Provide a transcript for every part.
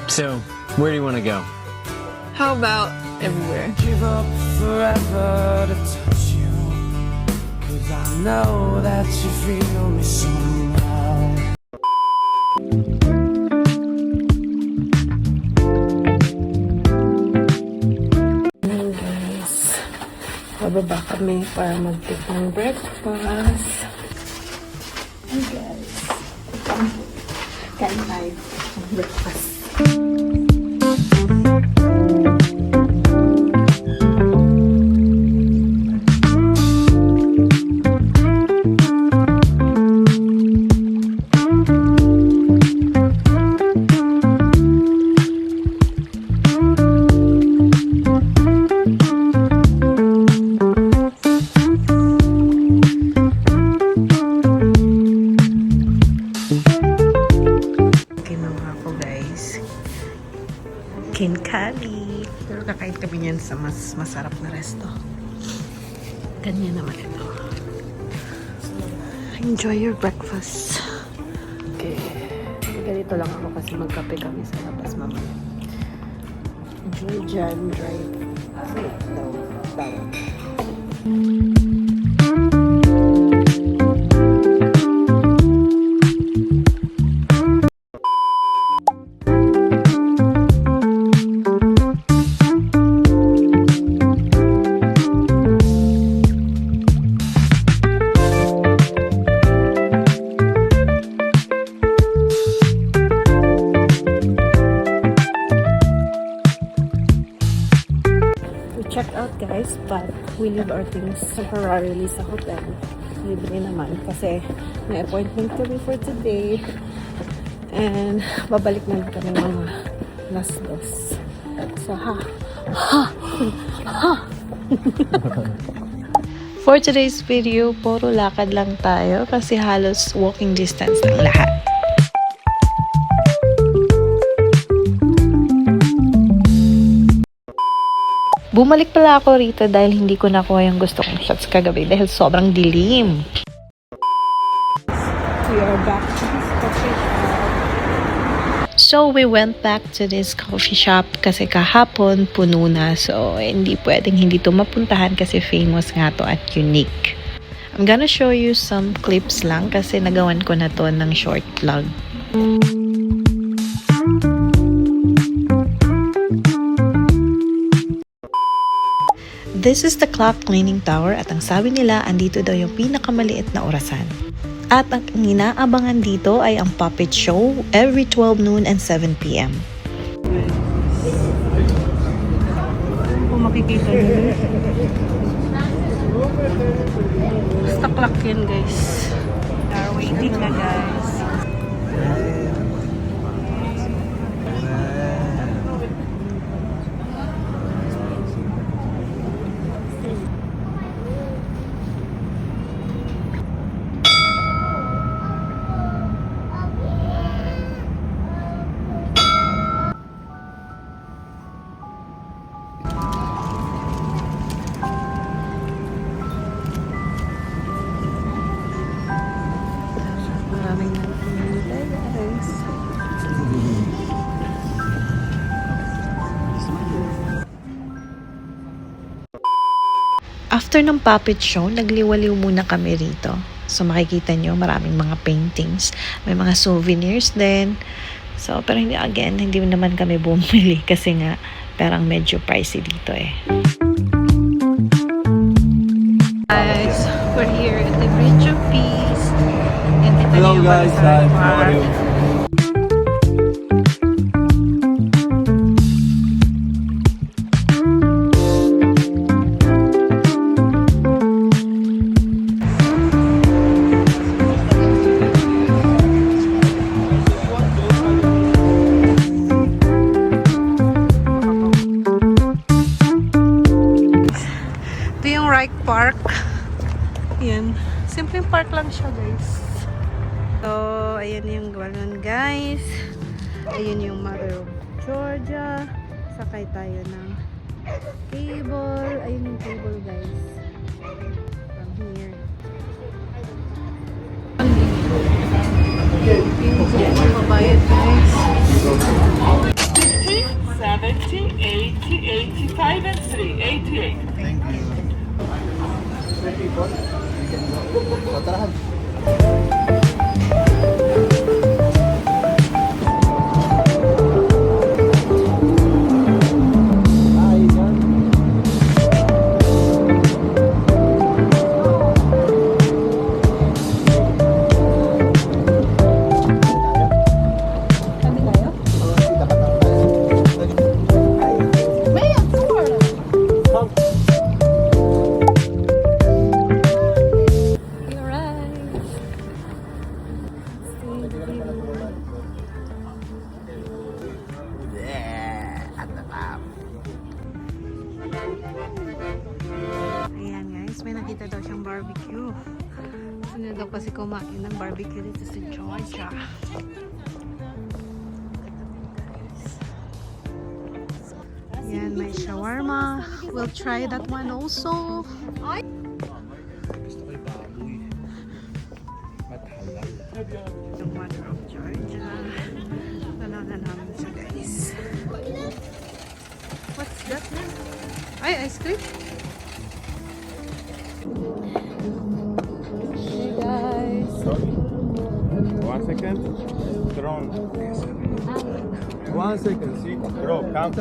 So, where do you want to go? How about everywhere? Give up forever to touch you, 'cause I know that you feel me somehow. Ayan guys, bababa kami para mag-take ng breakfast. Hey guys, kain tayo ng breakfast. Kinkali. Pero kakain kami niyan sa mas masarap na resto. Ganyan naman ito. Enjoy your breakfast. Okay. Ganito lang ako kasi magkape kami sa labas mamaya. Enjoy jam drive. Wait, no. Bawal. Check out guys, but we leave our things temporarily sa hotel. Libre naman kasi may appointment kami for today and babalik na kami mga last dos. So For today's video, puro lakad lang tayo kasi halos walking distance lang lahat. Bumalik pala ako rito dahil hindi ko nakuha yung gusto kong shots kagabi dahil sobrang dilim. we are back to this coffee shop. So, we went back to this coffee shop kasi kahapon puno na. So, hindi pwedeng hindi ito mapuntahan kasi famous nga to at unique. I'm gonna show you some clips lang kasi nagawan ko na to ng short vlog. This is the clock cleaning tower at ang sabi nila andito daw yung pinakamaliit na orasan. At ang inaabangan dito ay ang puppet show every 12 noon and 7 p.m. Kung makikita nyo. Basta clock yan guys. We are waiting na guys. Maraming nagpinilay guys. After ng puppet show, nagliwaliw muna kami rito. So makikita nyo maraming mga paintings. May mga souvenirs din. So pero hindi naman kami bumili kasi nga parang medyo pricey dito eh. Guys, we're here at the Bridge of Peace. Hello guys, hi, how are you? Ito yung Reich Park. Yan. Simpleng park lang siya guys. So, ayan yung balon guys. Ayun yung Mother of Georgia. Sakay tayo ng cable. Ayun yung cable guys. From here. Yung mabayad guys. Ayan guys, may nakita daw siyang barbecue. Gusto niya daw kasi kumain ng barbecue dito sa Georgia. Ayan, may shawarma. We'll try that one also. Yung mother of Georgia. Tanaw na namin siya guys. What's that? Ay, ice cream? Hey guys. 1 second. Drone. 1 second. See? Bro, come.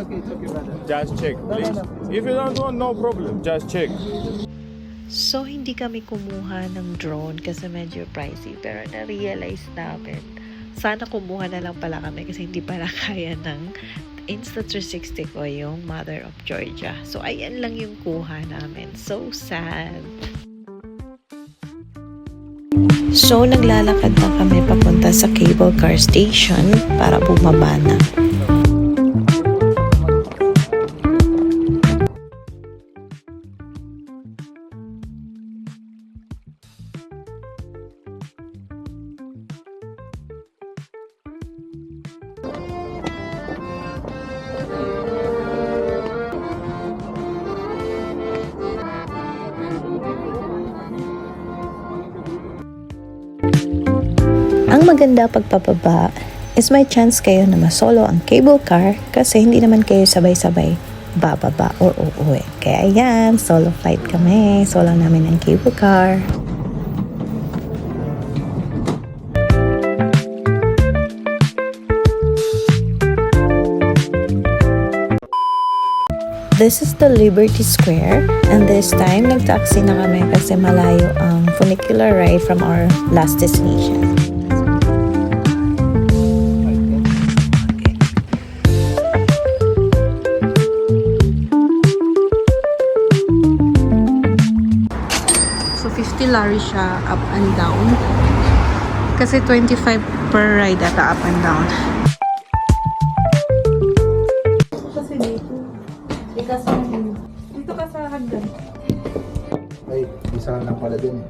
Just check, please. If you don't want, no problem. Just check. So, hindi kami kumuha ng drone kasi medyo pricey. Pero na-realize namin, sana kumuha na lang pala kami kasi hindi pala kaya ng Insta360 ko yung Mother of Georgia. So, ayan lang yung kuha namin. So sad. So, naglalakad na kami papunta sa cable car station para bumaba na. Ang maganda pagpapaba is may chance kayo na masolo ang cable car kasi hindi naman kayo sabay-sabay bababa or uuwi. Kaya ayan, solo flight kami. Solo namin ang cable car. This is the Liberty Square and this time nag-taxi na kami kasi malayo ang funicular ride from our last destination. So 50 lari siya up and down. Kasi 25 per ride ata up and down. Kasi dito. Dito ka sa hagdan. Ay, isa lang pala din eh.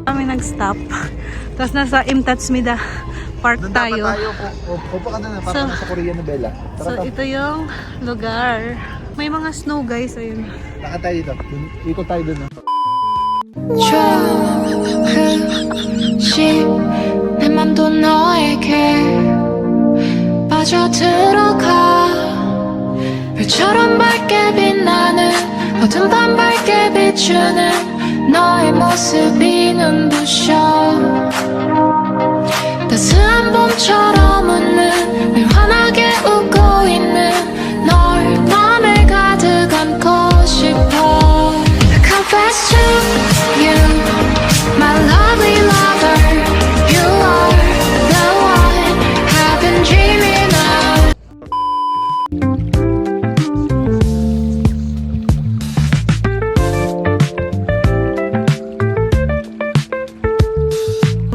Kami nag-stop. Tapos nasa Imtatsmida Park Doon tayo. dapat tayo. Upo ka doon, parang nasa Korean novela. So ito yung lugar. May mga snow guys, ayun. Lakad tayo dito. Ikot tayo doon. 조금씩 내 맘도 너에게 빠져들어가 별처럼 밝게 빛나는 어둠 밤 밝게 비추는 너의 모습이 눈부셔 따스한 봄처럼 웃는 늘 환하게 웃고 있는 널 맘에 가득 안고 싶어 I confess to you my lovely lover you are the one I've been dreaming of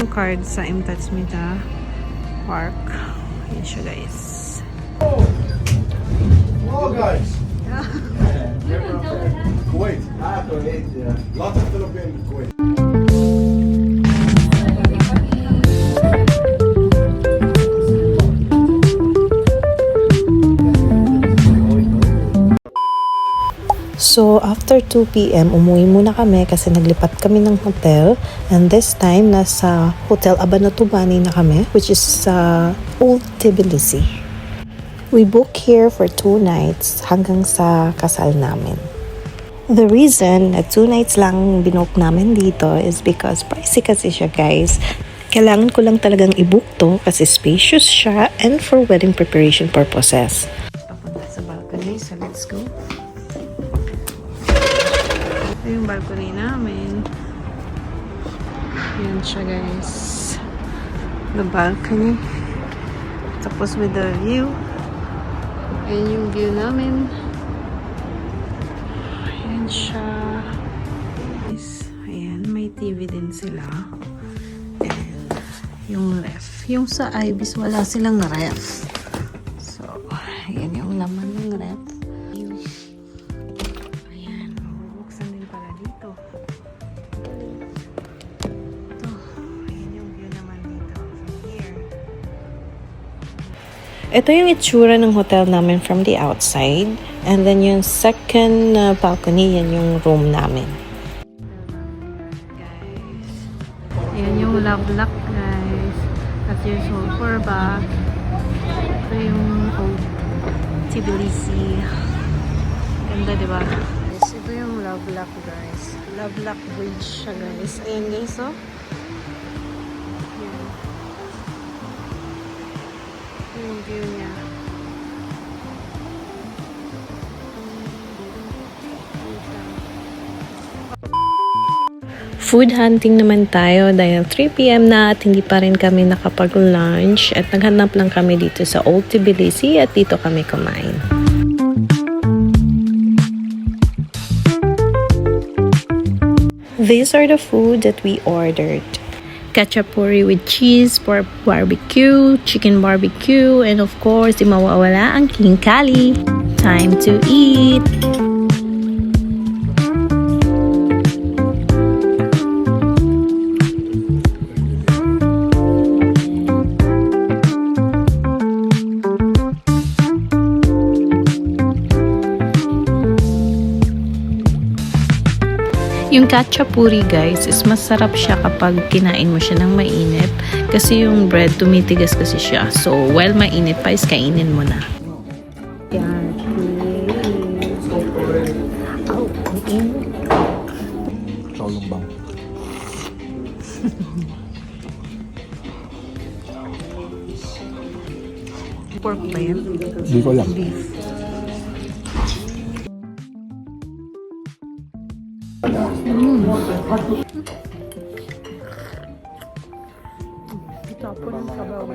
card sa Imtatsmita Park. Yan siya guys. Hello guys. Kuwait. Kuwait, yeah. Lots of Philippine Kuwait. So, after 2 p.m., umuwi muna kami kasi naglipat kami ng hotel. And this time, nasa Hotel Abanatubani na kami, which is sa Old Tbilisi. We booked here for 2 nights hanggang sa kasal namin. The reason na 2 nights lang binook namin dito is because pricey kasi siya, guys. Kailangan ko lang talagang i-book to kasi spacious siya and for wedding preparation purposes. Papunta sa balcony, so let's go. Ito yung balcony namin. Yan siya guys. The balcony. Tapos with the view. Ayan yung view namin. Ayan siya. Ayan, may TV din sila. And yung ref. Yung sa Ibis, wala silang ref. So, ayan yung laman ng ref. Ayan, bubuksan din pala dito. Ito, ayan yung view naman dito. From here. Ito yung itsura ng hotel namin from the outside. And then yung second balcony, yan yung room namin. Guys. Ayan yung love lock, guys. That's your sulfur bath. Ito yung Old Tbilisi. Ganda, diba? Guys, ito yung love lock, guys. Love lock bridge siya, guys. Ayan, guys, oh. Ayan. Yung view niya. Food hunting naman tayo dahil 3 p.m. na at hindi pa rin kami nakapag-lunch at naghanap lang kami dito sa Old Tbilisi at dito kami kumain. These are the food that we ordered. Khachapuri with cheese, pork barbecue, chicken barbecue, and of course, di mawawala ang king kali. Time to eat! Yung khachapuri guys is masarap siya kapag kinain mo siya ng mainit kasi yung bread tumitigas kasi siya. So while mainit pa is kainin mo na. Yan. Oh, ang init. Shaolumbang. Pork ba yan? Hindi ko alam. Beef. Tapon yung sabaw.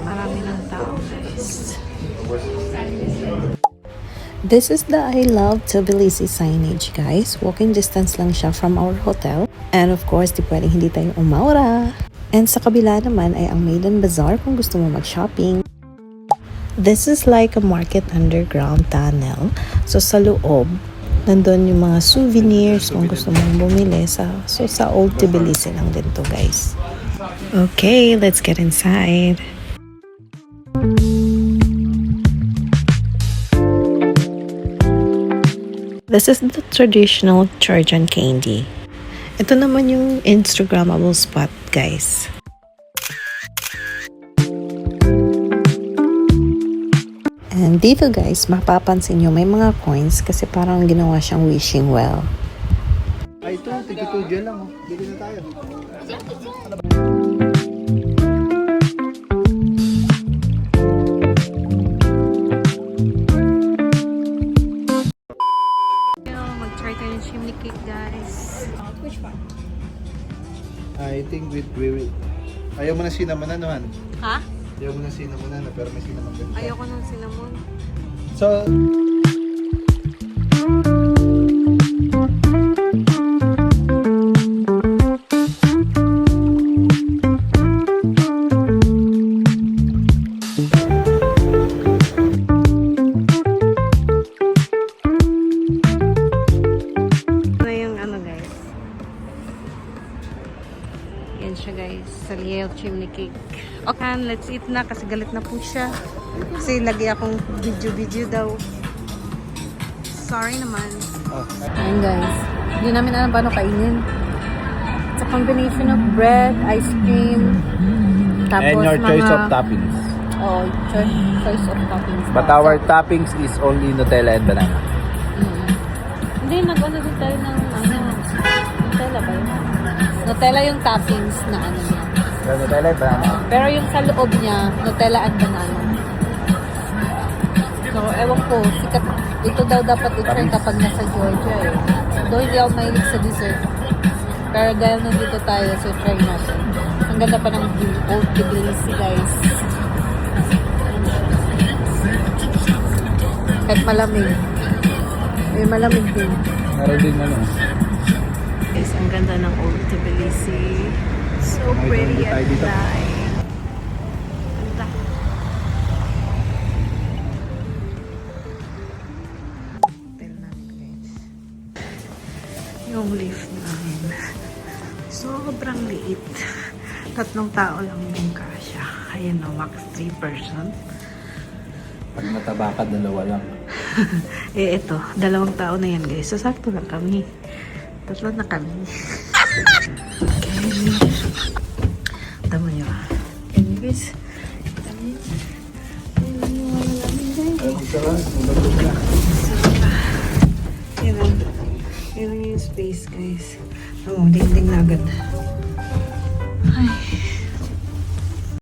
Marami ng tao, guys. This is the I Love Tbilisi signage, guys. Walking distance lang siya from our hotel. And of course, di pwedeng hindi tayo umaura. And sa kabila naman ay ang Maiden Bazaar kung gusto mo mag-shopping. This is like a market underground tunnel. So sa loob, nandun yung mga souvenirs kung gusto mong bumili. So sa Old Tbilisi lang din to, guys. Okay, let's get inside. This is the traditional Georgian candy. Ito naman yung Instagrammable spot, guys. And dito guys, mapapansin nyo may mga coins kasi parang ginawa siyang wishing well. Ay, ito. Tigutudyo lang. Oh. Bili na tayo. Mag-try tayo ng chimney cake, guys. Which one? I think we ayaw mo na cinnamon ano, Han? Ha? Ayaw mo na cinnamon ano, pero may cinnamon ganito. Ayoko ng cinnamon. So, Ano yung ano, guys? Yan siya, guys. Saliel chimney cake. Okay, let's eat na kasi galit na po siya. Kasi lagi akong video daw. Sorry naman. Ayan, guys. Hindi namin alam paano kainin. It's a combination of bread, ice cream, tapos And your mga... choice of toppings. Oh, choice of toppings. But our toppings is only Nutella and banana. Hindi, nag-ano din tayo ng ano. Nutella ba yun? Nutella yung toppings na ano niya. So, Nutella and banana. Pero yung sa loob niya, Nutella at banana. So, ewan ko, sikat. Ito daw dapat i-try kapag nasa Georgia eh. Though hindi ako mahilig sa dessert. Pero dahil nandito tayo, so try natin. Ang ganda pa ng Old Tbilisi, guys. Kahit malamig. May malamig din. Meron din ano. Guys, ang ganda ng Old Tbilisi. So pretty at night. Ganda. Hotel namin, guys. Yung lift namin. Sobrang liit. 3 tao lang yung kasya. Ayan o, max 3 person. Pag mataba ka, 2 lang. Eh, ito. 2 tao na yan, guys. So, sakto lang kami. 3 na kami. Okay. Tama nyo. Can you guys? Tama nyo. Ayan yung wala namin, guys. Yan ang yung space, guys. Oo, dingding na agad. Ay.